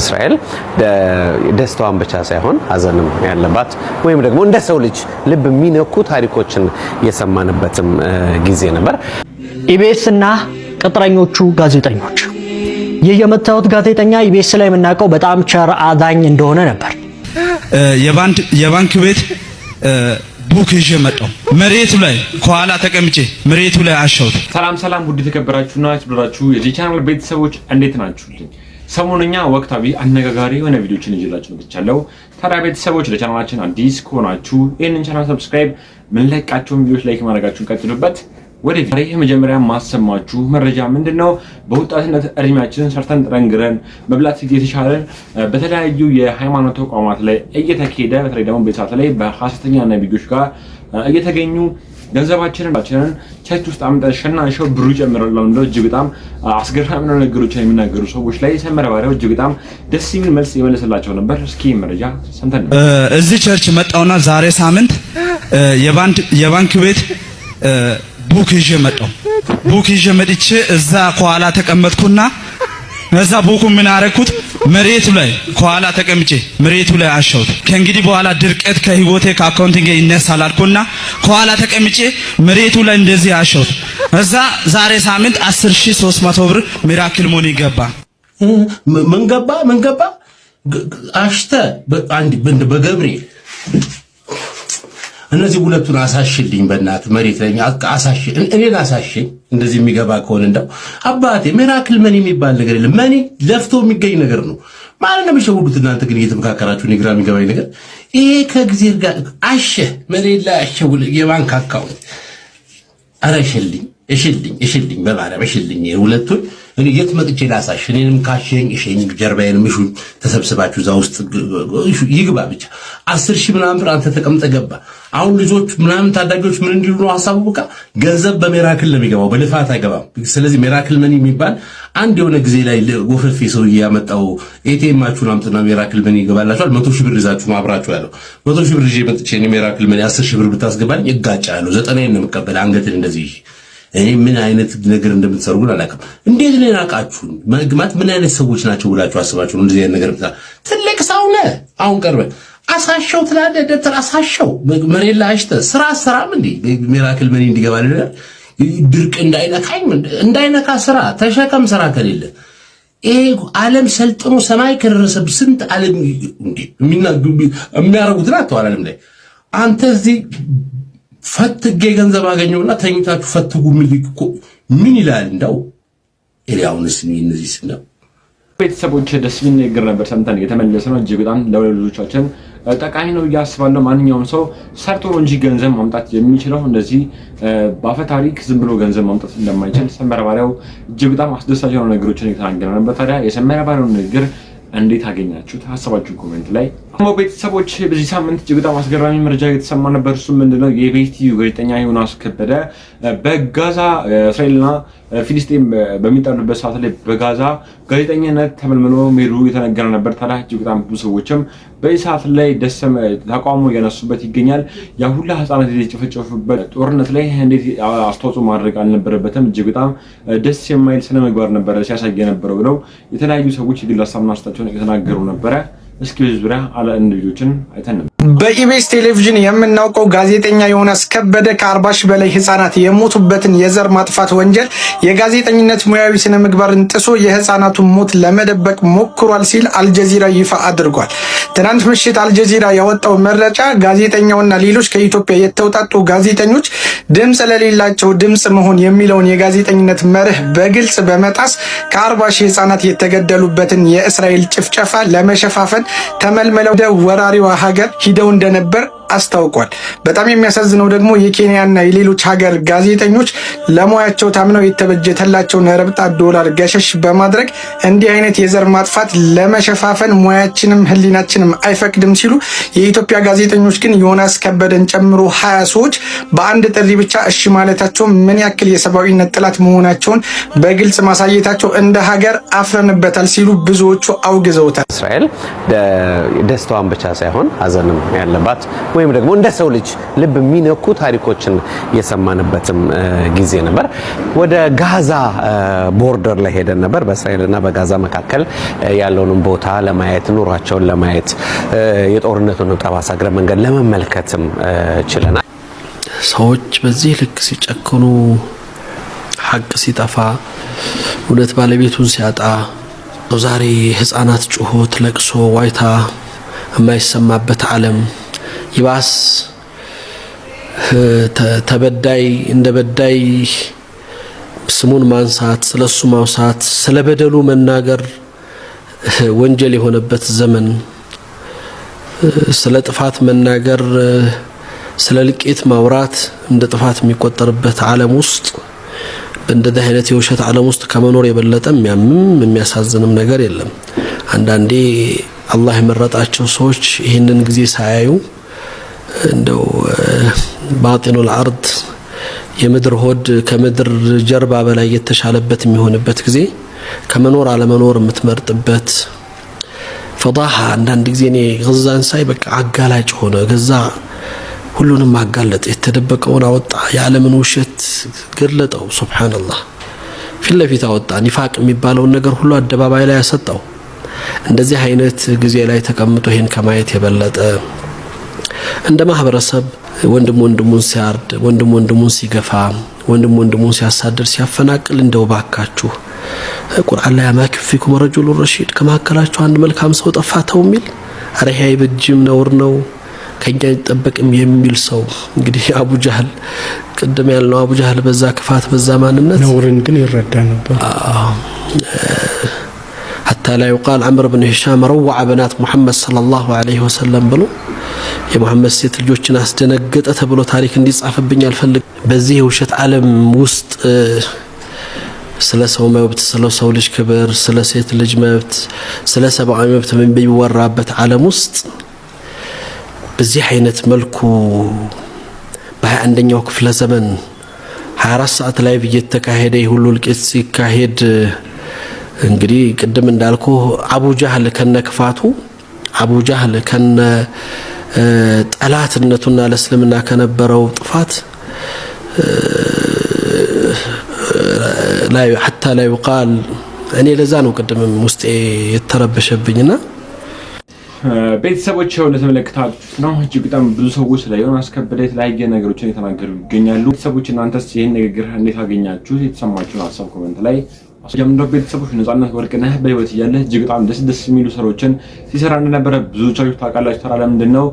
እስራኤል ደስታዋን ብቻ ሳይሆን ሀዘንም ያለባት ወይም ደግሞ እንደ ሰው ልጅ ልብ የሚነኩ ታሪኮችን የሰማንበትም ጊዜ ነበር። ኢቢኤስ እና ቅጥረኞቹ ጋዜጠኞች የየመታወት ጋዜጠኛ ኢቢኤስ ላይ የምናውቀው በጣም ቸር አዳኝ እንደሆነ ነበር። የባንክ ቤት ቡክ ይዤ መጣሁ። መሬቱ ላይ ከኋላ ተቀምጬ መሬቱ ላይ አሻውት። ሰላም ውድ ተከበራችሁና የተወደዳችሁ የዚህ ቻናል ቤተሰቦች እንዴት ናችሁልኝ? ሰሞኑኛ ወቅታዊ አነጋጋሪ የሆነ ቪዲዮችን ይዤላችሁ መጥቻለሁ። ታዲያ ቤተሰቦች ለቻናላችን አዲስ ከሆናችሁ ይህንን ቻናል ሰብስክራይብ፣ ምንለቃቸውን ቪዲዮች ላይክ ማድረጋችሁን ቀጥሉበት። ወደ ዛሬ የመጀመሪያ ማሰማችሁ መረጃ ምንድነው? በወጣትነት እድሜያችን ሰርተን ጠንክረን መብላት እየተሻለን በተለያዩ የሃይማኖት ተቋማት ላይ እየተካሄደ በተለይ ደግሞ በሰዓት ላይ በሐሰተኛ ነብዮች ጋር እየተገኙ ገንዘባችንን ቸርች ውስጥ አምጥተን ሸናንሸው ብሩ ይጨምራል ነው እጅግ በጣም አስገራሚ ነገሮችን የሚናገሩ ሰዎች ላይ ሰመረ ባሪያው እጅግ በጣም ደስ የሚል መልስ የመለሰላቸው ነበር። እስኪ መረጃ ሰምተን እዚህ ቸርች መጣውና ዛሬ ሳምንት የባንክ ቤት ቡክ ይዤ መጣሁ። ቡክ ይዤ መጥቼ እዛ ከኋላ ተቀመጥኩና እዛ ቡኩ ምን አረኩት? መሬቱ ላይ ከኋላ ተቀምጬ መሬቱ ላይ አሻውት። ከእንግዲህ በኋላ ድርቀት ከህይወቴ ከአካውንቲንግ ይነሳል አልኩና ከኋላ ተቀምጬ መሬቱ ላይ እንደዚህ አሻውት። እዛ ዛሬ ሳምንት 10300 ብር ሚራክል ሞኒ ገባ። ምን ገባ አሽተ አንድ በገብርኤል እነዚህ ሁለቱን አሳሽልኝ በእናት መሬት ላይ አሳሽ እኔን አሳሽኝ። እንደዚህ የሚገባ ከሆነ እንደው አባቴ ሚራክል መኒ የሚባል ነገር የለም። መኒ ለፍቶ የሚገኝ ነገር ነው ማለት ነው። የሚሸውዱት እናንተ ግን እየተመካከራችሁ ነው። ግራ የሚገባኝ ነገር ይሄ ከጊዜር ጋር አሸ መሬት ላይ አሸውል የባንክ አካውንት አረሽልኝ እሽልኝ በማርያም እሽልኝ ሁለቱን እኔ የት መጥቼ ላሳሽ? እኔንም ካሸኝ እሸኝ ጀርባዬንም እሹ ተሰብስባችሁ እዛ ውስጥ ይግባ ብቻ 10,000 ምናምን ብር አንተ ተቀምጠ ገባ። አሁን ልጆች ምናምን ታዳጊዎች ምን እንዲሉ ነው ሐሳቡ? በቃ ገንዘብ በሚራክል ነው የሚገባው፣ በልፋት አይገባም። ስለዚህ ሚራክል መኒ የሚባል አንድ የሆነ ጊዜ ላይ ወፈፌ ሰውዬ ያመጣው ኤቲኤማችሁን አምጥና ሚራክል መኒ ይገባላችኋል 100,000 ብር ይዛችሁ ነው አብራችሁ ያለው 100,000 ብር ይዤ መጥቼ እኔ ሚራክል መኒ 10,000 ብር ብታስገባኝ እጋጫለሁ። 90 ነው የምቀበል አንገትን እንደዚህ። እኔ ምን አይነት ነገር እንደምትሰሩ ግን አላውቅም። እንዴት ነው ናቃችሁን? መግማት ምን አይነት ሰዎች ናቸው ብላችሁ አስባችሁ ነው እንደዚህ አይነት ነገር ብታ? ትልቅ ሰው ነህ አሁን ቀርበ አሳሸው ትላለህ። ደተር አሳሸው መሬት ላይ አሽተ ስራም እንዴ ሚራክል መኒ እንዲገባልህ ድርቅ እንዳይነካ ስራ ተሸከም። ስራ ከሌለ ይሄ ዓለም ሰልጥኖ ሰማይ ከደረሰብ ስንት ዓለም እንዴ የሚያረጉት ናቸው ዓለም ላይ አንተ እዚህ ፈትጌ ገንዘብ አገኘውና ተኝታችሁ ፈትጉ ምን ይላል እንደው ኤሪያውንስ እነዚህ ነው። ቤተሰቦች ደስ የሚል ነገር ነበር ሰምተን የተመለሰ ነው። እጅግ በጣም ለወላጆቻችን ጠቃሚ ነው ያስባለው። ማንኛውም ሰው ሰርቶ እንጂ ገንዘብ ማምጣት የሚችለው እንደዚህ በአፈ ታሪክ ዝም ብሎ ገንዘብ ማምጣት እንደማይችል ሰመረ ባሪያው እጅግ በጣም አስደሳች የሆኑ ነገሮችን የተናገረ ነበር። ታዲያ የሰመረ ባሪያው ነገር እንዴት አገኛችሁት? ሐሳባችሁን ኮሜንት ላይ አሞ ቤተሰቦች በዚህ ሳምንት እጅግ በጣም አስገራሚ መረጃ የተሰማ ነበር። እሱ ምንድነው? የኢቢኤስ ጋዜጠኛ ዮናስ ከበደ በጋዛ እስራኤልና ፊሊስጤም በሚጣሉበት ሰዓት ላይ በጋዛ ጋዜጠኝነት ተመልምሎ ሜሩ የተነገረ ነበር። ታዲያ እጅግ በጣም ብዙ ሰዎችም በዚህ ሰዓት ላይ ተቃውሞ እያነሱበት ይገኛል። ያ ሁላ ህፃናት የተጨፈጨፉበት ጦርነት ላይ እንዴት አስተዋጽኦ ማድረግ አልነበረበትም? እጅግ በጣም ደስ የማይል ስነ ምግባር ነበረ ሲያሳይ የነበረው ብለው የተለያዩ ሰዎች የግል ሀሳብና አስተያየታቸውን የተናገሩ ነበረ። እስኪ ዙሪያ አለ እንዲጆችን አይተን በኢቢኤስ ቴሌቪዥን የምናውቀው ጋዜጠኛ ዮናስ ከበደ ከ40 በላይ ህፃናት የሞቱበትን የዘር ማጥፋት ወንጀል የጋዜጠኝነት ሙያዊ ስነ ምግባርን ጥሶ የህፃናቱን ሞት ለመደበቅ ሞክሯል ሲል አልጀዚራ ይፋ አድርጓል። ትናንት ምሽት አልጀዚራ ያወጣው መረጃ ጋዜጠኛውና ሌሎች ከኢትዮጵያ የተውጣጡ ጋዜጠኞች ድምጽ ለሌላቸው ድምጽ መሆን የሚለውን የጋዜጠኝነት መርህ በግልጽ በመጣስ ከ40 ህፃናት የተገደሉበትን የእስራኤል ጭፍጨፋ ለመሸፋፈን ተመልምለው ወደ ወራሪዋ ሀገር ሂደው እንደነበር አስታውቋል። በጣም የሚያሳዝነው ደግሞ የኬንያና የሌሎች ሀገር ጋዜጠኞች ለሙያቸው ታምነው የተበጀተላቸውን ረብጣ ዶላር ገሸሽ በማድረግ እንዲህ አይነት የዘር ማጥፋት ለመሸፋፈን ሙያችንም ህሊናችንም አይፈቅድም ሲሉ የኢትዮጵያ ጋዜጠኞች ግን ዮናስ ከበደን ጨምሮ 20 ሰዎች በአንድ ጥሪ ብቻ እሺ ማለታቸው ምን ያክል የሰብአዊነት ጥላት መሆናቸውን በግልጽ ማሳየታቸው እንደ ሀገር አፍረንበታል ሲሉ ብዙዎቹ አውግዘውታል። እስራኤል ደስታዋን ብቻ ሳይሆን ሀዘንም ያለባት ወይም ደግሞ እንደ ሰው ልጅ ልብ የሚነኩ ታሪኮችን የሰማንበትም ጊዜ ነበር። ወደ ጋዛ ቦርደር ላይ ሄደን ነበር። በእስራኤልና በጋዛ መካከል ያለውን ቦታ ለማየት ኑሯቸውን ለማየት የጦርነቱን ጠባሳ እግረ መንገድ ለመመልከትም ችለናል። ሰዎች በዚህ ልክ ሲጨክኑ ሐቅ ሲጠፋ እውነት ባለቤቱን ሲያጣ ዛሬ ህፃናት ጩኸት ለቅሶ ዋይታ የማይሰማበት ዓለም ይባስ ተበዳይ እንደ በዳይ ስሙን ማንሳት ስለሱ ማውሳት ስለበደሉ መናገር ወንጀል የሆነበት ዘመን ስለ ጥፋት መናገር ስለ ልቄት ማውራት እንደ ጥፋት የሚቆጠርበት ዓለም ውስጥ በእንደዚህ አይነት የውሸት ዓለም ውስጥ ከመኖር የበለጠ የሚያምም የሚያሳዝንም ነገር የለም። አንዳንዴ አላህ የመረጣቸው ሰዎች ይህንን ጊዜ ሳያዩ እንደው ባጢኑል አርድ የምድር ሆድ ከምድር ጀርባ በላይ የተሻለበት የሚሆንበት ጊዜ ከመኖር አለመኖር የምትመርጥበት ፈዳሃ አንዳንድ ጊዜ እኔ ገዛን ሳይ በቃ አጋላጭ ሆነ ገዛ ሁሉንም አጋለጠ የተደበቀውን አወጣ የዓለምን ውሸት ገለጠው ሱብሃንአላህ ፊት ለፊት አወጣ ኒፋቅ የሚባለውን ነገር ሁሉ አደባባይ ላይ ያሰጣው እንደዚህ አይነት ጊዜ ላይ ተቀምጦ ይሄን ከማየት የበለጠ እንደ ማህበረሰብ ወንድሙን ሲያርድ ወንድሙን ሲገፋ ወንድሙን ሲያሳድር ሲያፈናቅል እንደው ባካችሁ ቁርአን ላይ ማክፊኩም ረጁል ረሺድ ከማከላችሁ አንድ መልካም ሰው ጠፋተው የሚል አረሃ ይበጅም ነውር ነው ከኛ ይጠበቅም የሚል ሰው እንግዲህ አቡ ጀህል ቀደም ያለው አቡ ጀህል በዛ ክፋት በዛ ማንነት ነውርን ግን ይረዳ ነበር حتى لا يقال عمرو بن هشام روع بنات محمد صلى الله عليه وسلم ብሎ የሙሐመድ ሴት ልጆችን አስደነገጠ ተብሎ ታሪክ እንዲጻፍብኝ አልፈልግ በዚህ ውሸት ዓለም ውስጥ ስለ ሰው መብት ስለ ሰው ልጅ ክብር ስለ ሴት ልጅ መብት ስለ ሰብአዊ መብት ምን ቢወራበት ዓለም ውስጥ በዚህ አይነት መልኩ በ21ኛው ክፍለ ዘመን 24 ሰዓት ላይ እየተካሄደ ሁሉ ልቄት ሲካሄድ እንግዲህ ቅድም እንዳልኩ አቡ ጀህል ከነክፋቱ አቡ ጀህል ከነ ጠላትነቱና ለእስልምና ከነበረው ጥፋት ላይ حتى لا يقال እኔ ለዛ ነው ቅድምም ውስጤ የተረበሸብኝና ቤተሰቦች እንደተመለከታችሁት ነው እጅግ በጣም ብዙ ሰዎች ላይ ዮናስ ከበደ የተለያየ ነገሮችን እየተናገሩ ይገኛሉ። ቤተሰቦች እናንተስ ይሄን ንግግር እንዴት አገኛችሁት? የተሰማችሁን ሀሳብ ኮሜንት ላይ አስጀምሩ። ቤተሰቦች ነፃነት ወርቅነህ በህይወት እያለ እጅግ በጣም ደስ የሚሉ ስራዎችን ሲሰራ እንደነበረ ብዙዎቻችሁ ታውቃላችሁ። ታዲያ ለምንድነው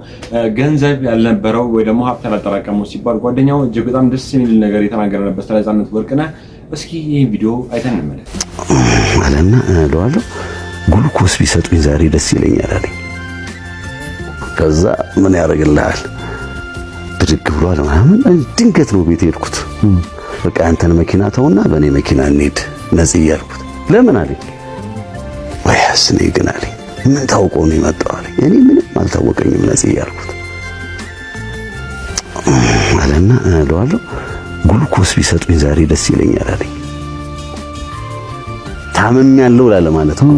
ገንዘብ ያልነበረው ወይ ደግሞ ሀብት ያላጠራቀመው ሲባል ጓደኛው እጅግ በጣም ደስ የሚል ነገር የተናገረ ነበር ስለ ነፃነት ወርቅነህ። እስኪ ይሄን ቪዲዮ አይተን እንመለስ። አለና ለዋለው ግሉኮስ ቢሰጡኝ ዛሬ ደስ ይለኛል አለኝ። ከዛ ምን ያደርግልሃል ብድግ ብሏል ማለት ድንገት ነው ቤት ሄድኩት። በቃ አንተን መኪና ተውና በኔ መኪና እንሂድ ነጽ ያልኩት ለምን አለኝ። ወይስ እኔ ግን አለኝ ምን ታውቀው ነው የመጣው አለኝ። እኔ ምንም አልታወቀኝም ነጽ ያልኩት አለና ለዋለው ግሉኮስ ቢሰጡኝ ዛሬ ደስ ይለኛል አለኝ። ታመም ያለው ላለ ማለት ነው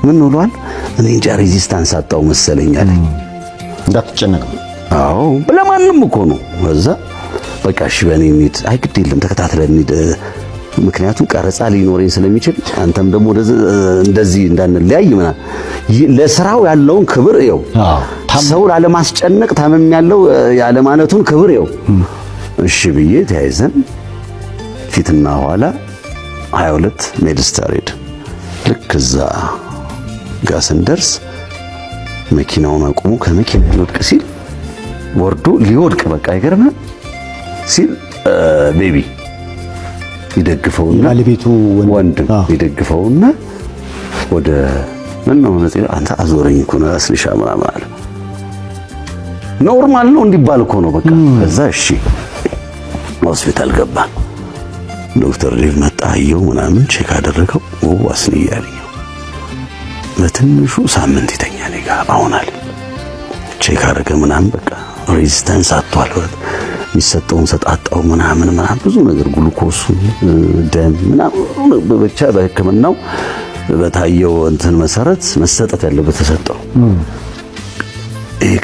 ምን ብሏል እኔ እንጃ ሬዚስታንስ አጣው መሰለኝ አለኝ። እንዳትጨነቅ አዎ ለማንም እኮ ነው። ከዛ በቃ እሺ በኔ እንሂድ አይ ግድ የለም ተከታትለን እንሂድ ምክንያቱም ቀረጻ ሊኖረኝ ስለሚችል አንተም ደግሞ እንደዚህ እንዳንለያይ ምናምን ለስራው ያለውን ክብር ይው ሰው ላለማስጨነቅ ታመም ያለው ያለ ማለቱን ክብር ይው እሺ ብዬ ተያይዘን ፊትና ኋላ 22 ሜድስታር ሄድ ልክ እዛ ጋር ስንደርስ መኪናውን አቁሞ ከመኪና ሊወድቅ ሲል ወርዶ ሊወድቅ በቃ አይገርምም ሲል ቤቢ ይደግፈውና ባለቤቱ ወንድም ይደግፈውና ወደ ምን ነው ነፂ አንተ አዞረኝ እኮ ነው አስልሻ ምናምን አለ። ኖርማል ነው እንዲባል እኮ ነው በቃ። ከዛ እሺ ሆስፒታል ገባን። ዶክተር ዴቭ መጣ አየው ምናምን ቼክ አደረገው። ዋስኒ ያለኝ በትንሹ ሳምንት ይተኛል ጋር አሁን አለ ቼክ አደረገ ምናምን በቃ ሬዚስታንስ አጥቷል። የሚሰጠውን ሰጣጣው ምናምን ብዙ ነገር ግሉኮሱ ደም ምናምን ብቻ በሕክምናው በታየው እንትን መሰረት መሰጠት ያለበት ተሰጠው።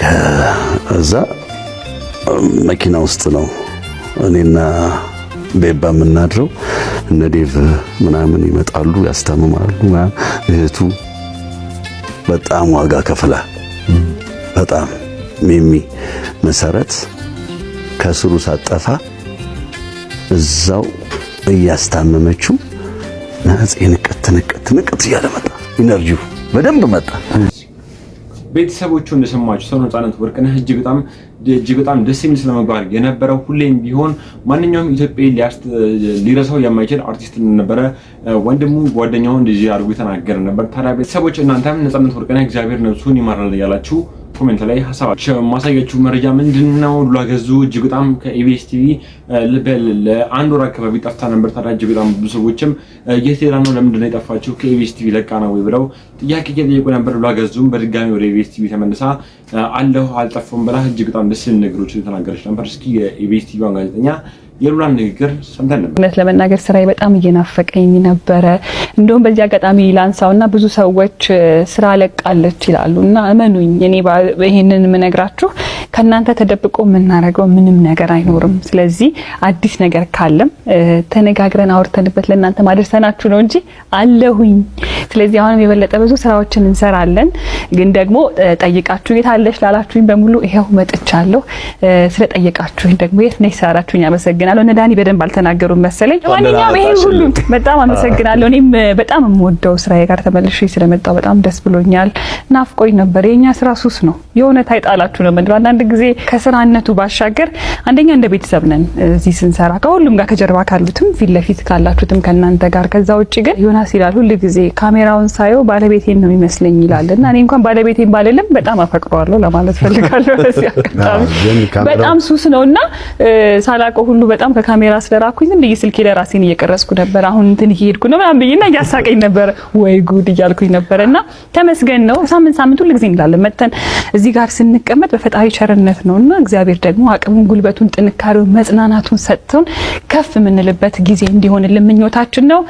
ከዛ መኪና ውስጥ ነው እኔና ቤባ የምናድረው። እነ ዴቭ ምናምን ይመጣሉ ያስታምማሉ። እህቱ በጣም ዋጋ ከፍላ በጣም ሚሚ መሰረት ከስሩ ሳጠፋ እዛው እያስታመመችው ናጽ ንቀት እያለ መጣ። ኢነርጂው በደንብ መጣ። ቤተሰቦቹ እንደሰማችሁ ሰው ነፃነት ወርቅነህ እጅግ በጣም ደስ የሚል ስለመግባር የነበረው ሁሌም ቢሆን ማንኛውም ኢትዮጵያ ሊረሳው የማይችል አርቲስት እንደነበረ ወንድሙ ጓደኛው እንደዚህ አድርጎ የተናገረ ነበር። ታዲያ ቤተሰቦች እናንተም ነፃነት ወርቅነህ እግዚአብሔር ነፍሱን ይማራል ያላችሁ ኮሜንት ላይ ሀሳባችሁ ማሳያችሁ መረጃ ምንድነው? ሉላ ገዙ እጅግ በጣም ከኢቢኤስ ቲቪ ለአንድ ወር አካባቢ ጠፍታ ነበር። ታዲያ እጅግ በጣም ብዙ ሰዎችም የት ሄዳ ነው ለምንድነው የጠፋችው ከኢቢኤስ ቲቪ ለቃ ነው ወይ ብለው ጥያቄ እየጠየቁ ነበር። ሉላ ገዙም በድጋሚ ወደ ኢቢኤስ ቲቪ ተመልሳ አለሁ አልጠፋም ብላ እጅግ በጣም ደስ የሚል ነገሮች ተናገረች ነበር። እስኪ የኢቢኤስ ቲቪ ጋዜጠኛ የሉላን ንግግር ሰምተን ነበር። እውነት ለመናገር ስራዬ በጣም እየናፈቀኝ ነበረ። እንደውም በዚህ አጋጣሚ ላንሳውና ብዙ ሰዎች ስራ ለቃለች ይላሉና እመኑኝ እኔ ይሄንን የምነግራችሁ ከናንተ ተደብቆ የምናረገው ምንም ነገር አይኖርም። ስለዚህ አዲስ ነገር ካለም ተነጋግረን አውርተንበት ለናንተ ማድረሰናችሁ ነው እንጂ አለሁኝ። ስለዚህ አሁንም የበለጠ ብዙ ስራዎችን እንሰራለን። ግን ደግሞ ጠይቃችሁ የት አለሽ ላላችሁኝ በሙሉ ይሄው መጥቻለሁ። ስለጠየቃችሁኝ ደግሞ የት ነሽ ሳራችሁኝ አመሰግናለሁ። እነ ዳኒ በደንብ አልተናገሩም መሰለኝ። ለማንኛውም ይሄ ሁሉ በጣም አመሰግናለሁ። እኔም በጣም የምወደው ስራዬ ጋር ተመልሼ ስለመጣሁ በጣም ደስ ብሎኛል። ናፍቆኝ ነበር። የኛ ስራ ሱስ ነው። የሆነ ታይጣላችሁ ነው ማለት አንዳንድ ጊዜ ከስራነቱ ባሻገር አንደኛ እንደ ቤተሰብ ነን እዚህ ስንሰራ ከሁሉም ጋር ከጀርባ ካሉትም ፊት ለፊት ካላችሁትም ከናንተ ጋር። ከዛ ውጪ ግን ዮናስ ይላል ሁሉ ጊዜ ካሜራውን ሳየው ባለቤቴን ነው የሚመስለኝ ይላልና እኔ እንኳን ባለቤቴን ባልልም በጣም አፈቅረዋለሁ ለማለት ፈልጋለሁ። ለዚህ አጋጣሚ በጣም ሱስ ነውና ሳላቀው ሁሉ በጣም ከካሜራ ስለራኩኝ ዝም ብዬ ስልኬ ላይ ራሴን እየቀረጽኩ ነበር። አሁን እንትን እየሄድኩ ነው ምናምን ብዬና እያሳቀኝ ነበር። ወይ ጉድ እያልኩኝ ነበርና ተመስገን ነው። ሳምንት ሁሉ ጊዜ እንላለን መተን እዚህ ጋር ስንቀመጥ በፈጣሪ ቸርነት ነውና እግዚአብሔር ደግሞ አቅሙን፣ ጉልበቱን፣ ጥንካሬውን፣ መጽናናቱን ሰጥቶን ከፍ የምንልበት ጊዜ እንዲሆንልን ምኞታችን ነው።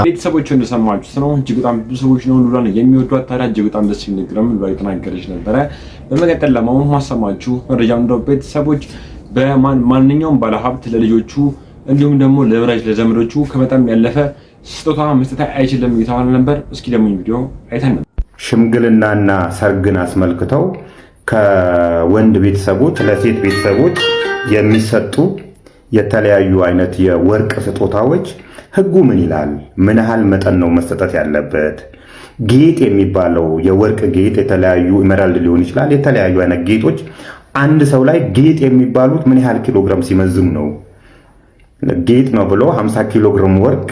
ቤተሰቦቹ እንደሰማችሁት ነው። እጅግ በጣም ብዙ ሰዎች ነው ሉላን የሚወዷት። ታዲያ እጅግ በጣም ደስ የሚል ንግግርም ሉላ የተናገረች ነበረ። በመቀጠል ማሰማችሁ መረጃው እንደው ቤተሰቦች በማንኛውም ባለሀብት ለልጆቹ እንዲሁም ደግሞ ለወዳጅ ለዘመዶቹ ከመጠን ያለፈ ስጦታ መስጠት አይችልም እየተባለ ነበር። እስኪ ደግሞ ቪዲዮ አይተን ሽምግልናና ሰርግን አስመልክተው ከወንድ ቤተሰቦች ለሴት ቤተሰቦች የሚሰጡ የተለያዩ አይነት የወርቅ ስጦታዎች ህጉ ምን ይላል? ምን ያህል መጠን ነው መሰጠት ያለበት? ጌጥ የሚባለው የወርቅ ጌጥ የተለያዩ ኢመራልድ ሊሆን ይችላል። የተለያዩ አይነት ጌጦች አንድ ሰው ላይ ጌጥ የሚባሉት ምን ያህል ኪሎግራም ሲመዝኑ ነው? ጌጥ ነው ብሎ 50 ኪሎግራም ወርቅ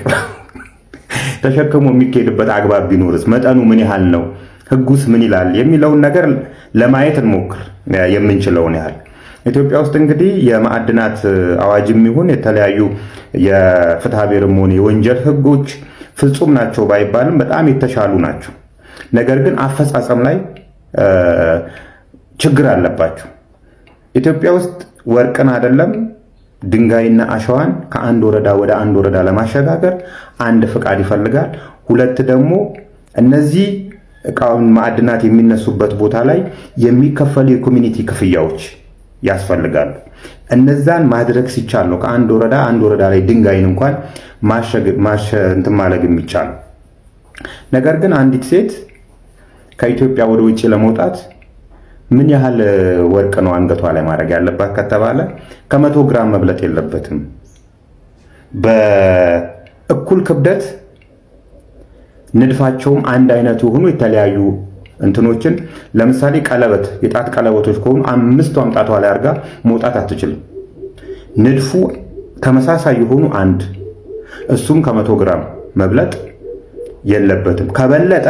ተሸክሞ የሚካሄድበት አግባብ ቢኖርስ መጠኑ ምን ያህል ነው? ህጉስ ምን ይላል የሚለውን ነገር ለማየት እንሞክር የምንችለውን ያህል። ኢትዮጵያ ውስጥ እንግዲህ የማዕድናት አዋጅም ይሁን የተለያዩ የፍትሐ ብሔርም ሆነ የወንጀል ህጎች ፍጹም ናቸው ባይባልም በጣም የተሻሉ ናቸው። ነገር ግን አፈጻጸም ላይ ችግር አለባቸው። ኢትዮጵያ ውስጥ ወርቅን አይደለም ድንጋይና አሸዋን ከአንድ ወረዳ ወደ አንድ ወረዳ ለማሸጋገር አንድ ፍቃድ ይፈልጋል። ሁለት ደግሞ እነዚህ እቃውን ማዕድናት የሚነሱበት ቦታ ላይ የሚከፈሉ የኮሚኒቲ ክፍያዎች ያስፈልጋሉ። እነዛን ማድረግ ሲቻል ነው ከአንድ ወረዳ አንድ ወረዳ ላይ ድንጋይን እንኳን እንትን ማለግ የሚቻል። ነገር ግን አንዲት ሴት ከኢትዮጵያ ወደ ውጭ ለመውጣት ምን ያህል ወርቅ ነው አንገቷ ላይ ማድረግ ያለባት ከተባለ ከ100 ግራም መብለጥ የለበትም። በእኩል ክብደት ንድፋቸውም አንድ አይነት የሆኑ የተለያዩ እንትኖችን ለምሳሌ ቀለበት፣ የጣት ቀለበቶች ከሆኑ 5 ጣቷ ላይ አድርጋ መውጣት አትችልም። ንድፉ ተመሳሳይ የሆኑ አንድ እሱም ከ100 ግራም መብለጥ የለበትም። ከበለጠ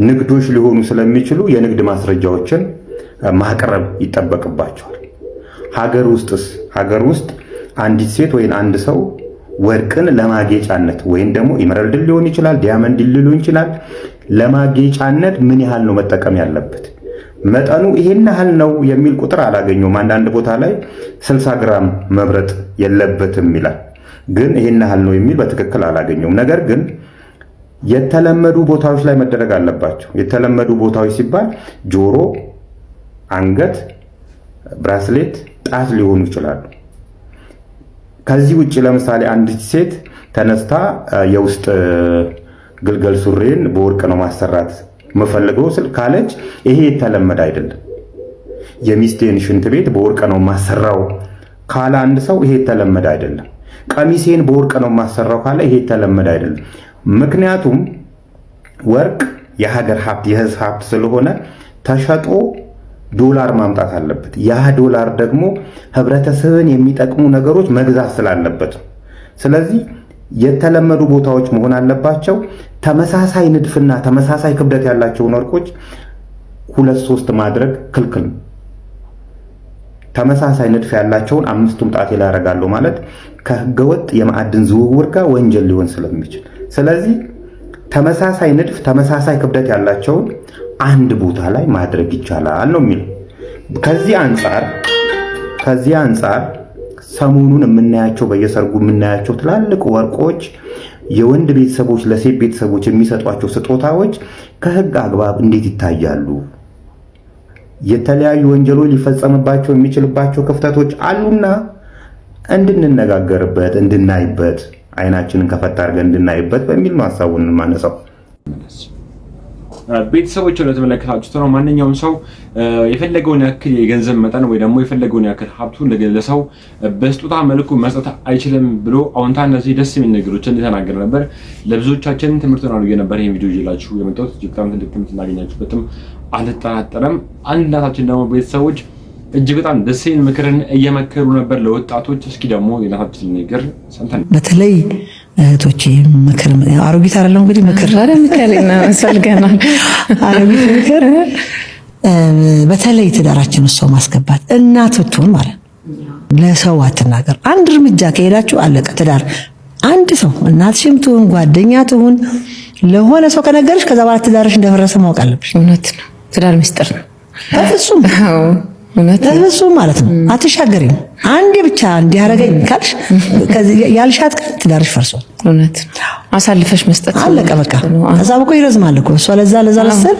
ንግዶች ሊሆኑ ስለሚችሉ የንግድ ማስረጃዎችን ማቅረብ ይጠበቅባቸዋል። ሀገር ውስጥ አንዲት ሴት ወይም አንድ ሰው ወርቅን ለማጌጫነት ወይም ደግሞ ኢመራልድ ሊሆን ይችላል፣ ዲያመንድ ሊሆን ይችላል፣ ለማጌጫነት ምን ያህል ነው መጠቀም ያለበት? መጠኑ ይሄን ያህል ነው የሚል ቁጥር አላገኘውም። አንዳንድ ቦታ ላይ 60 ግራም መብረጥ የለበትም ይላል፣ ግን ይሄን ያህል ነው የሚል በትክክል አላገኘውም። ነገር ግን የተለመዱ ቦታዎች ላይ መደረግ አለባቸው። የተለመዱ ቦታዎች ሲባል ጆሮ፣ አንገት፣ ብራስሌት፣ ጣት ሊሆኑ ይችላሉ። ከዚህ ውጭ ለምሳሌ አንዲት ሴት ተነስታ የውስጥ ግልገል ሱሪን በወርቅ ነው ማሰራት መፈልገው ስል ካለች ይሄ የተለመደ አይደለም። የሚስቴን ሽንት ቤት በወርቅ ነው ማሰራው ካለ አንድ ሰው ይሄ የተለመደ አይደለም። ቀሚሴን በወርቅ ነው ማሰራው ካለ ይሄ የተለመደ አይደለም። ምክንያቱም ወርቅ የሀገር ሀብት የህዝብ ሀብት ስለሆነ ተሸጦ ዶላር ማምጣት አለበት። ያ ዶላር ደግሞ ህብረተሰብን የሚጠቅሙ ነገሮች መግዛት ስላለበት፣ ስለዚህ የተለመዱ ቦታዎች መሆን አለባቸው። ተመሳሳይ ንድፍና ተመሳሳይ ክብደት ያላቸውን ወርቆች 2-3 ማድረግ ክልክል ነው። ተመሳሳይ ንድፍ ያላቸውን 5ቱም ጣቴ ላይ ያደርጋለሁ ማለት ከህገወጥ የማዕድን ዝውውር ጋር ወንጀል ሊሆን ስለሚችል፣ ስለዚህ ተመሳሳይ ንድፍ ተመሳሳይ ክብደት ያላቸውን አንድ ቦታ ላይ ማድረግ ይቻላል ነው የሚለው። ከዚህ አንጻር ሰሞኑን የምናያቸው በየሰርጉ የምናያቸው ትላልቅ ወርቆች የወንድ ቤተሰቦች ለሴት ቤተሰቦች የሚሰጧቸው ስጦታዎች ከህግ አግባብ እንዴት ይታያሉ? የተለያዩ ወንጀሎች ሊፈጸምባቸው የሚችልባቸው ክፍተቶች አሉና እንድንነጋገርበት እንድናይበት አይናችንን ከፈት አድርገን እንድናይበት በሚል ነው ሐሳቡን ማነሳው። ቤተሰቦች ለተመለከታችሁት ነው። ማንኛውም ሰው የፈለገውን ያክል የገንዘብ መጠን ወይ ደግሞ የፈለገውን ያክል ሀብቱን ለሰው በስጦታ መልኩ መስጠት አይችልም ብሎ አሁንታ እነዚህ ደስ የሚል ነገሮችን እንደተናገረ ነበር። ለብዙዎቻችን ትምህርት ነው የነበር ይሄን ቪዲዮ ይላችሁ የመጣሁት እጅግ በጣም ትልቅ ትምህርት እናገኛችሁበትም አልጠራጠረም። አንድ እናታችን ደግሞ ቤተሰቦች እጅግ በጣም ደስ የሚል ምክርን እየመከሩ ነበር ለወጣቶች። እስኪ ደግሞ የናታችን ነገር ሰምተን በተለይ እህቶቼ ምክር አሮጊት አይደለም እንግዲህ ምክር ምክርና ሰልገናል አሮጊት ምክር በተለይ ትዳራችን ውስጥ ሰው ማስገባት እናት ብትሆን ማለት ለሰው አትናገር። አንድ እርምጃ ከሄዳችሁ አለቀ ትዳር። አንድ ሰው እናትሽም ትሁን ጓደኛ ትሁን ለሆነ ሰው ከነገርሽ ከዛ በኋላ ትዳርሽ እንደፈረሰ ማወቅ አለብሽ። እውነት ነው። ትዳር ሚስጥር ነው በፍጹም በፍጹም ማለት ነው። አትሻገሪም። አንዴ ብቻ እንዲያረጋኝ ካልሽ ያልሻት ትዳርሽ ፈርሷል። እውነት አሳልፈሽ መስጠት አለቀ በቃ። ከዛ በቆ ይረዝማል እኮ እሷ ለዛ ለሰል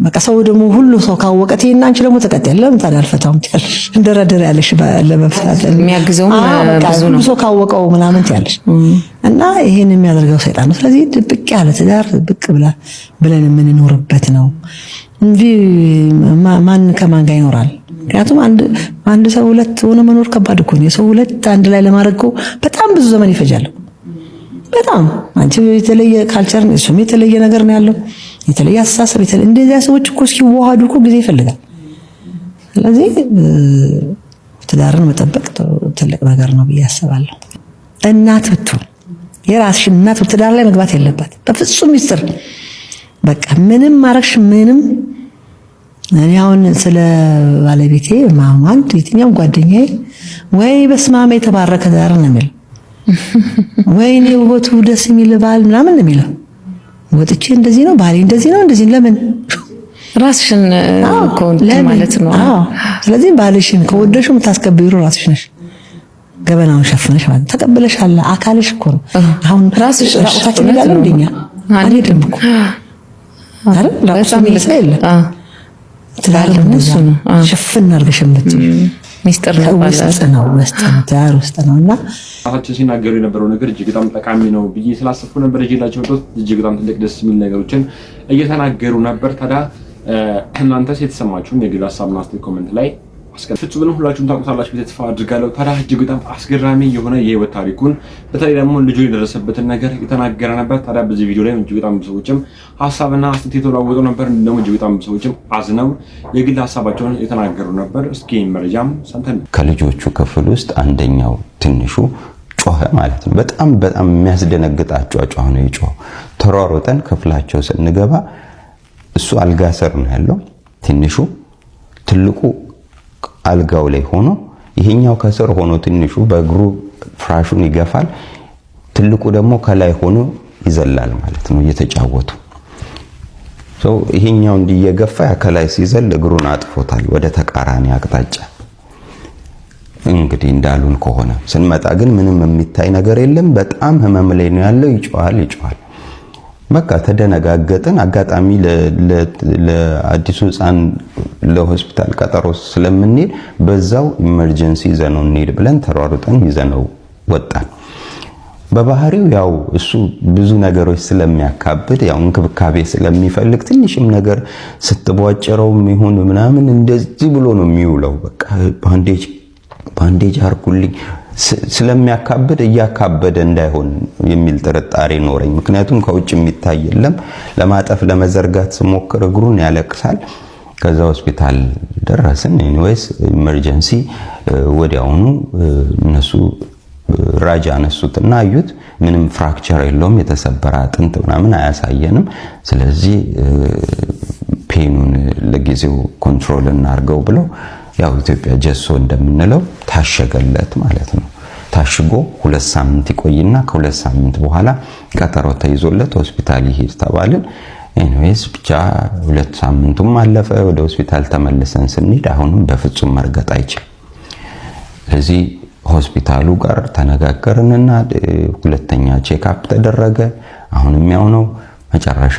በቃ ሰው ደግሞ ሁሉ ሰው ካወቀት ይሄን አንቺ ደግሞ ተቀጥያለሽ። ለምን ታዲያ አልፈታውም ትያለሽ? እንደረደር ያለሽ ለመፍታት የሚያግዘው ብዙ ነው። ሰው ካወቀው ምናምን ትያለሽ እና ይሄን የሚያደርገው ሰይጣን ነው። ስለዚህ ድብቅ ያለ ትዳር ድብቅ ብለን የምንኖርበት ነው እንጂ ማን ከማን ጋር ይኖራል? ምክንያቱም አንድ ሰው ሁለት ሆኖ መኖር ከባድ እኮ ነው። የሰው ሁለት አንድ ላይ ለማድረግ እኮ በጣም ብዙ ዘመን ይፈጃል። በጣም አንቺ የተለየ ካልቸር ነው፣ እሱም የተለየ ነገር ነው ያለው፣ የተለየ አስተሳሰብ፣ እንደዚያ ሰዎች እኮ እስኪዋሃዱ እኮ ጊዜ ይፈልጋል። ስለዚህ ትዳርን መጠበቅ ትልቅ ነገር ነው ብዬ አስባለሁ። እናት ብትሆን የራስሽ እናት ትዳር ላይ መግባት የለባት በፍጹም ሚስጥር። በቃ ምንም ማረግሽ ምንም እኔ አሁን ስለ ባለቤቴ ማማን የትኛውም ጓደኛዬ ወይ በስማማ የተባረከ ትዳር ነው የሚለው ወይኔ ውበቱ ደስ የሚል ባል ምናምን ነው የሚለው። ወጥቼ እንደዚህ ነው ባሌ እንደዚህ ነው እንደዚህ ለምን ራስሽን ኮንት ማለት ነው። ስለዚህ ባልሽን ከወደድሽው የምታስከብሩ ራስሽ ነሽ። ገበናውን ሸፍነሽ ማለት ተቀበለሻል። አካልሽ እኮ ነው። አሁን ራስሽ ራቁታችን ይላል እንደኛ አንሄድም እኮ አይደል? ራቁታችን ይላል ትዳር እንደሱ ነው። ሽፍን አድርገሽ የምትይው ሚስጥር ነው ትዳር ውስጥ ነውና አታችን ሲናገሩ የነበረው ነገር እጅግ በጣም ጠቃሚ ነው ብዬ ስላሰብኩ ነበር እጄላችሁ መጥቶ እጅግ በጣም ትልቅ ደስ የሚል ነገሮችን እየተናገሩ ነበር። ታዲያ እናንተስ የተሰማችሁን የግል ሀሳብና አስተያየት ኮሜንት ላይ ፍጹምን ሁላችሁም ታውቁታላችሁ ብዬ ተስፋ አድርጋለሁ። ታዲያ እጅግ በጣም አስገራሚ የሆነ የህይወት ታሪኩን በተለይ ደግሞ ልጁ የደረሰበትን ነገር የተናገረ ነበር። ታዲያ በዚህ ቪዲዮ ላይ እጅግ በጣም ሰዎችም ሀሳብና አስተያየት የተለዋወጡ ነበር። ደግሞ እጅግ በጣም ሰዎችም አዝነው የግል ሀሳባቸውን የተናገሩ ነበር። እስኪ መረጃም ሰምተን ከልጆቹ ክፍል ውስጥ አንደኛው ትንሹ ጮኸ ማለት ነው። በጣም የሚያስደነግጥ አጫጫህ ነው የጮኸው። ተሯሩጠን ክፍላቸው ስንገባ እሱ አልጋ ስር ነው ያለው ትንሹ፣ ትልቁ አልጋው ላይ ሆኖ ይሄኛው ከስር ሆኖ ትንሹ በእግሩ ፍራሹን ይገፋል፣ ትልቁ ደግሞ ከላይ ሆኖ ይዘላል ማለት ነው እየተጫወቱ። ይሄኛው እንዲየገፋ ከላይ ሲዘል እግሩን አጥፎታል ወደ ተቃራኒ አቅጣጫ። እንግዲህ እንዳሉን ከሆነ ስንመጣ ግን ምንም የሚታይ ነገር የለም። በጣም ህመም ላይ ነው ያለው። ይጮሃል። በቃ ተደነጋገጥን። አጋጣሚ ለአዲሱ ህፃን ለሆስፒታል ቀጠሮ ስለምንሄድ በዛው ኢመርጀንሲ ይዘነው እንሄድ ብለን ተሯሩጠን ይዘነው ወጣን። በባህሪው ያው እሱ ብዙ ነገሮች ስለሚያካብድ ያው እንክብካቤ ስለሚፈልግ ትንሽም ነገር ስትቧጭረውም ይሁን ምናምን እንደዚህ ብሎ ነው የሚውለው። በቃ ባንዴጅ አርጉልኝ ስለሚያካብድ እያካበደ እንዳይሆን የሚል ጥርጣሬ ኖረኝ። ምክንያቱም ከውጭ የሚታይ የለም። ለማጠፍ ለመዘርጋት ስሞክር እግሩን ያለቅሳል። ከዛ ሆስፒታል ደረስን። ኤኒዌይስ ኢመርጀንሲ ወዲያውኑ እነሱ ራጃ አነሱትና አዩት። ምንም ፍራክቸር የለውም፣ የተሰበረ አጥንት ምናምን አያሳየንም። ስለዚህ ፔኑን ለጊዜው ኮንትሮል እናርገው ብለው ያው ኢትዮጵያ ጀሶ እንደምንለው ታሸገለት ማለት ነው። ታሽጎ 2 ሳምንት ይቆይና ከ2 ሳምንት በኋላ ቀጠሮ ተይዞለት ሆስፒታል ይሄድ ተባልን። ኤኒዌይስ ብቻ 2 ሳምንቱም አለፈ። ወደ ሆስፒታል ተመልሰን ስንሄድ አሁንም በፍጹም መርገጥ አይችልም። ስለዚህ ሆስፒታሉ ጋር ተነጋገርንና ሁለተኛ ቼክአፕ ተደረገ። አሁንም ያው ነው። መጨረሻ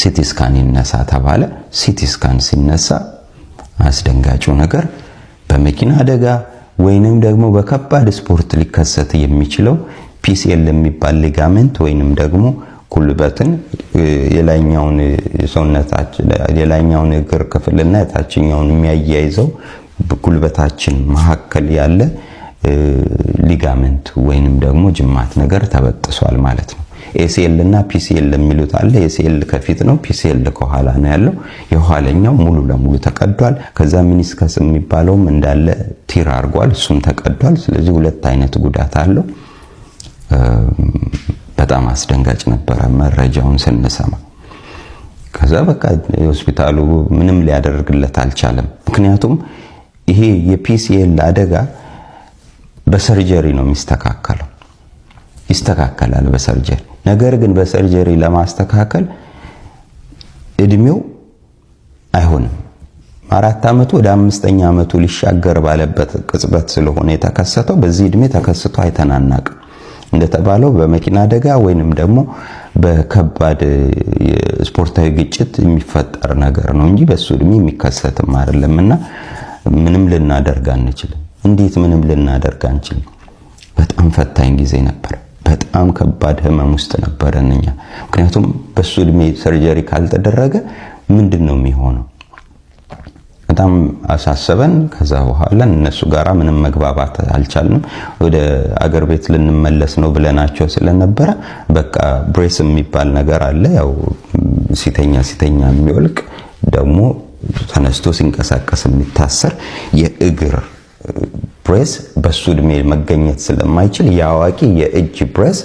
ሲቲ ስካን ይነሳ ተባለ። ሲቲ ስካን ሲነሳ አስደንጋጩ ነገር በመኪና አደጋ ወይንም ደግሞ በከባድ ስፖርት ሊከሰት የሚችለው ፒሲኤል የሚባል ሊጋመንት ወይንም ደግሞ ጉልበትን የላይኛውን ሰውነታችን የላይኛውን እግር ክፍልና የታችኛውን የሚያያይዘው ጉልበታችን መካከል ያለ ሊጋመንት ወይንም ደግሞ ጅማት ነገር ተበጥሷል ማለት ነው። ኤሲኤል እና ፒሲኤል የሚሉት አለ። ኤሲኤል ከፊት ነው፣ ፒሲኤል ከኋላ ነው ያለው። የኋለኛው ሙሉ ለሙሉ ተቀዷል። ከዛ ሚኒስከስ የሚባለውም እንዳለ ቲር አርጓል፣ እሱም ተቀዷል። ስለዚህ 2 አይነት ጉዳት አለው። በጣም አስደንጋጭ ነበረ መረጃውን ስንሰማ። ከዛ በቃ ሆስፒታሉ ምንም ሊያደርግለት አልቻለም። ምክንያቱም ይሄ የፒሲኤል አደጋ በሰርጀሪ ነው የሚስተካከለው፣ ይስተካከላል በሰርጀሪ። ነገር ግን በሰርጀሪ ለማስተካከል እድሜው አይሆንም። 4 ዓመቱ ወደ 5ኛ ዓመቱ ሊሻገር ባለበት ቅጽበት ስለሆነ የተከሰተው በዚህ እድሜ ተከስቶ አይተናናቅም። እንደተባለው በመኪና አደጋ ወይንም ደግሞ በከባድ ስፖርታዊ ግጭት የሚፈጠር ነገር ነው እንጂ በሱ እድሜ የሚከሰትም አይደለምና ምንም ልናደርግ አንችልም። እንዴት ምንም ልናደርግ አንችልም? በጣም ፈታኝ ጊዜ ነበር። በጣም ከባድ ህመም ውስጥ ነበረን እኛ። ምክንያቱም በሱ እድሜ ሰርጀሪ ካልተደረገ ምንድነው የሚሆነው? በጣም አሳሰበን። ከዛ በኋላ እነሱ ጋራ ምንም መግባባት አልቻልንም። ወደ አገር ቤት ልንመለስ ነው ብለናቸው ስለነበረ በቃ ብሬስ የሚባል ነገር አለ። ያው ሲተኛ የሚወልቅ ደግሞ ተነስቶ ሲንቀሳቀስ የሚታሰር የእግር ብሬስ በሱ እድሜ መገኘት ስለማይችል የአዋቂ የእጅ ብሬስ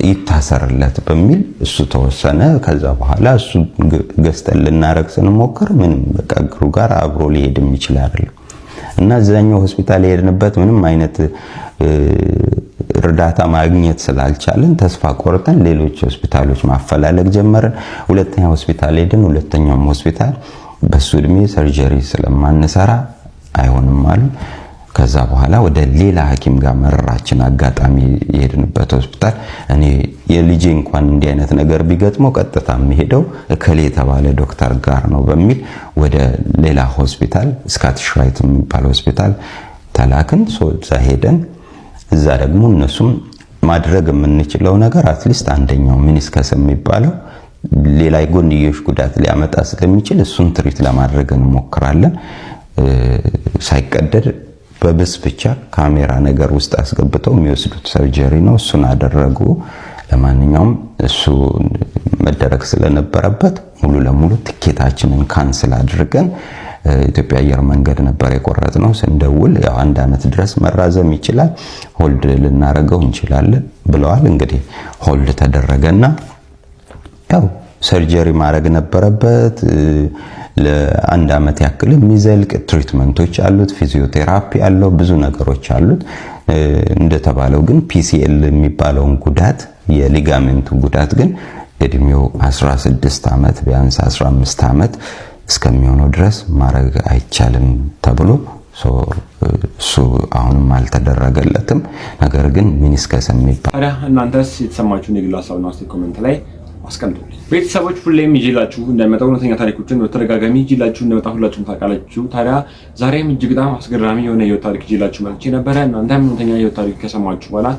ይታሰርለት በሚል እሱ ተወሰነ። ከዛ በኋላ እሱ ገዝተን ልናረግ ስንሞክር ምንም በቃ እግሩ ጋር አብሮ ሊሄድ የሚችል አይደለም እና እዛኛው ሆስፒታል የሄድንበት ምንም አይነት እርዳታ ማግኘት ስላልቻለን ተስፋ ቆርጠን ሌሎች ሆስፒታሎች ማፈላለግ ጀመርን። ሁለተኛ ሆስፒታል ሄድን። ሁለተኛውም ሆስፒታል በሱ እድሜ ሰርጀሪ ስለማንሰራ አይሆንም አሉ። ከዛ በኋላ ወደ ሌላ ሐኪም ጋር መረራችን። አጋጣሚ የሄድንበት ሆስፒታል እኔ የልጄ እንኳን እንዲህ አይነት ነገር ቢገጥመው ቀጥታ የሚሄደው እከሌ የተባለ ዶክተር ጋር ነው በሚል ወደ ሌላ ሆስፒታል ስካቲሽ ራይት የሚባል ሆስፒታል ተላክን። እዛ ሄደን እዛ ደግሞ እነሱም ማድረግ የምንችለው ነገር አትሊስት አንደኛው ሚኒስከስ የሚባለው ሌላ የጎንዮሽ ጉዳት ሊያመጣ ስለሚችል እሱን ትሪት ለማድረግ እንሞክራለን። ሳይቀደድ በብስ ብቻ ካሜራ ነገር ውስጥ አስገብተው የሚወስዱት ሰርጀሪ ነው። እሱን አደረጉ። ለማንኛውም እሱ መደረግ ስለነበረበት ሙሉ ለሙሉ ትኬታችንን ካንስል አድርገን ኢትዮጵያ አየር መንገድ ነበር የቆረጥነው። ስንደውል ያው 1 ዓመት ድረስ መራዘም ይችላል፣ ሆልድ ልናረገው እንችላለን ብለዋል። እንግዲህ ሆልድ ተደረገና ያው ሰርጀሪ ማድረግ ነበረበት። ለ1 ዓመት ያክል የሚዘልቅ ትሪትመንቶች አሉት፣ ፊዚዮቴራፒ አለው፣ ብዙ ነገሮች አሉት። እንደተባለው ግን ፒሲኤል የሚባለውን ጉዳት የሊጋሜንቱ ጉዳት ግን እድሜው 16 ዓመት ቢያንስ 15 ዓመት እስከሚሆነው ድረስ ማድረግ አይቻልም ተብሎ እሱ አሁንም አልተደረገለትም። ነገር ግን ሚኒስከስ የሚባል ታዲያ እናንተስ የተሰማችሁን የግል ሀሳብና ኮሜንት ላይ አስቀምጡልኝ። ቤተሰቦች ሁሌም ይዤላችሁ እንደመጣው እውነተኛ ታሪኮችን በተደጋጋሚ ይዤላችሁ እንደመጣ ሁላችሁም ታውቃላችሁ። ታዲያ ዛሬም እጅግ በጣም አስገራሚ የሆነ የህይወት ታሪክ ይዤላችሁ መጥቼ ነበረ። እናንተም እውነተኛ የህይወት ታሪክ ከሰማችሁ በኋላ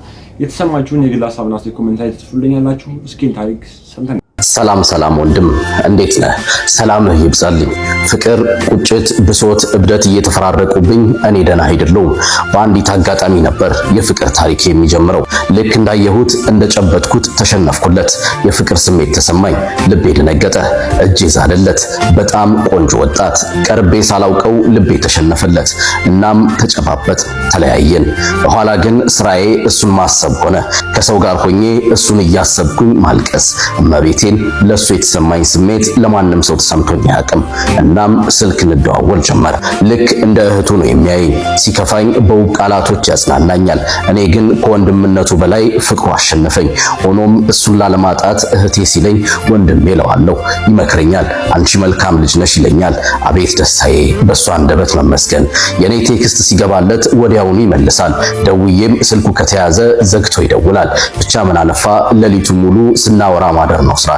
የተሰማችሁን የግል ሀሳብና አስተያየት ኮሜንት ላይ ትጽፉልኛላችሁ። እስኪን ታሪክ ሰምተን ሰላም ወንድም እንዴት ነህ? ሰላምህ ይብዛልኝ። ፍቅር፣ ቁጭት፣ ብሶት፣ እብደት እየተፈራረቁብኝ እኔ ደህና አይደለሁም። በአንዲት አጋጣሚ ነበር የፍቅር ታሪክ የሚጀምረው። ልክ እንዳየሁት እንደጨበጥኩት ተሸነፍኩለት። የፍቅር ስሜት ተሰማኝ። ልቤ ደነገጠ፣ እጄ ዛለለት። በጣም ቆንጆ ወጣት፣ ቀርቤ ሳላውቀው ልቤ ተሸነፈለት። እናም ተጨባበጥ፣ ተለያየን። በኋላ ግን ስራዬ እሱን ማሰብ ሆነ። ከሰው ጋር ሆኜ እሱን እያሰብኩኝ ማልቀስ። እመቤቴ ለሱ የተሰማኝ ስሜት ለማንም ሰው ተሰምቶኝ አያውቅም። እናም ስልክ እንደዋወል ጀመር። ልክ እንደ እህቱ ነው የሚያየኝ። ሲከፋኝ በውብ ቃላቶች ያጽናናኛል። እኔ ግን ከወንድምነቱ በላይ ፍቅሩ አሸነፈኝ። ሆኖም እሱን ላለማጣት እህቴ ሲለኝ ወንድሜ እለዋለሁ። ይመክረኛል። አንቺ መልካም ልጅ ነሽ ይለኛል። አቤት ደስታዬ በእሱ አንደበት መመስገን። የኔ ቴክስት ሲገባለት ወዲያውኑ ይመልሳል። ደውዬም ስልኩ ከተያዘ ዘግቶ ይደውላል። ብቻ ምን አለፋ ሌሊቱን ሙሉ ስናወራ ማደር ነው ስራ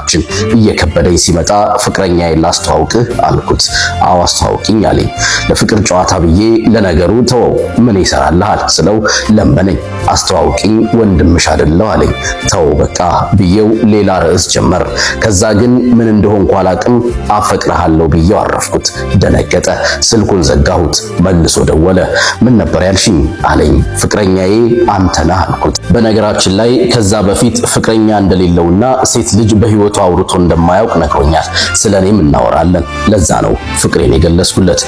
እየከበደኝ ሲመጣ ፍቅረኛዬን ላስተዋውቅህ አልኩት። አዎ አስተዋውቂኝ አለኝ። ለፍቅር ጨዋታ ብዬ ለነገሩ ተወው ምን ይሰራልሃል ስለው ለመነኝ። አስተዋውቂኝ ወንድምሽ አይደለው አለኝ። ተው በቃ ብዬው ሌላ ርዕስ ጀመር። ከዛ ግን ምን እንደሆንኩ አላቅም አፈቅርሃለሁ ብዬው አረፍኩት። ደነገጠ። ስልኩን ዘጋሁት። መልሶ ደወለ። ምን ነበር ያልሽኝ አለኝ። ፍቅረኛዬ አንተ ነህ አልኩት። በነገራችን ላይ ከዛ በፊት ፍቅረኛ እንደሌለውና ሴት ልጅ በህይወቱ አውርቶ እንደማያውቅ ነግሮኛል። ስለኔም እናወራለን። ለዛ ነው ፍቅሬን የገለጽኩለት።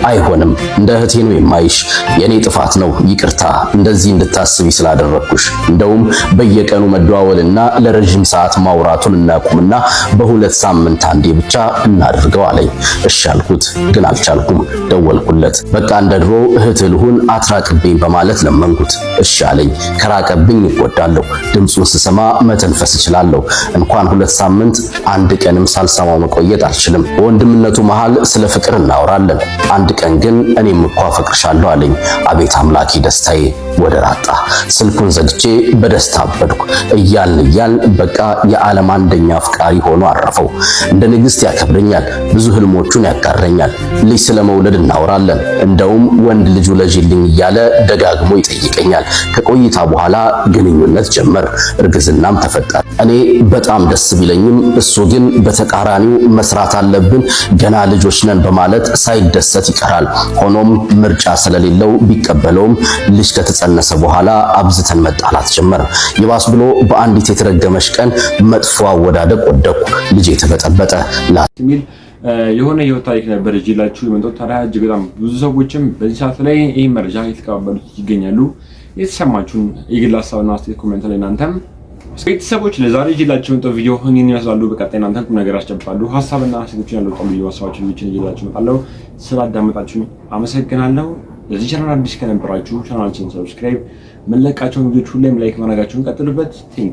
አይሆንም እንደ እህቴ ነው የማይሽ። የኔ ጥፋት ነው ይቅርታ፣ እንደዚህ እንድታስቢ ስላደረኩሽ። እንደውም በየቀኑ መደዋወልና ለረጅም ሰዓት ማውራቱን እናቁምና በሁለት ሳምንት አንዴ ብቻ እናድርገው አለኝ። እሺ አልኩት፣ ግን አልቻልኩም። ደወልኩለት። በቃ እንደ ድሮ እህት ልሁን አትራቅብኝ በማለት ለመንኩት። እሺ አለኝ። ከራቀብኝ እጎዳለሁ። ድምፁን ስሰማ መተንፈስ እችላለሁ። እንኳን ሁለት ሳምንት አንድ ቀንም ሳልሰማው መቆየት አልችልም። በወንድምነቱ መሃል ስለ ፍቅር እናወራለን። አንድ ቀን ግን እኔም እኮ አፈቅርሻለሁ አለኝ። አቤት አምላኬ ደስታዬ ወደር አጣ። ስልኩን ዘግቼ በደስታ አበድኩ። እያልን በቃ የዓለም አንደኛ አፍቃሪ ሆኖ አረፈው። እንደ ንግስት ያከብረኛል። ብዙ ህልሞቹን ያጋረኛል። ልጅ ስለመውለድ እናወራለን። እንደውም ወንድ ልጅ ውለጂልኝ እያለ ደጋግሞ ይጠይቀኛል። ከቆይታ በኋላ ግንኙነት ጀመር። እርግዝናም ተፈጠረ። እኔ በጣም ደስ ቢለኝም እሱ ግን በተቃራኒው መስራት አለብን ገና ልጆች ነን በማለት ሳይደሰት ይቀራል። ሆኖም ምርጫ ስለሌለው ቢቀበለውም ልጅ ከተጸነሰ በኋላ አብዝተን መጣላት ጀመር። ይባስ ብሎ በአንዲት የተረገመሽ ቀን መጥፎ አወዳደቅ ወደኩ። ልጅ የተበጠበጠ ሚል የሆነ የህይወት ታሪክ ነበር እጅላችሁ የመጣው። ታዲያ እጅግ በጣም ብዙ ሰዎችም በዚህ ሰዓት ላይ ይህ መረጃ የተቀባበሉት ይገኛሉ። የተሰማችሁን የግል ሀሳብና አስተያየት ኮሜንት ላይ እናንተም ቤተሰቦች ለዛሬ ይዤላችሁ የመጣው ቪዲዮ እኔን ይመስላሉ። በቀጣይ እናንተም ቁም ነገር አስጨብጣሉ ሀሳብና አስተያየቶችን ያለው ቪዲዮ ሀሳባችሁን ይዤላችሁ እመጣለሁ። ስላዳመጣችሁኝ አመሰግናለሁ። ለዚህ ቻናል አዲስ ከነበራችሁ ቻናላችንን ሰብስክራይብ፣ መለቃቸውን ቪዲዮዎች ሁሌም ላይክ ማድረጋችሁን ቀጥሉበት። ቴንክ ዩ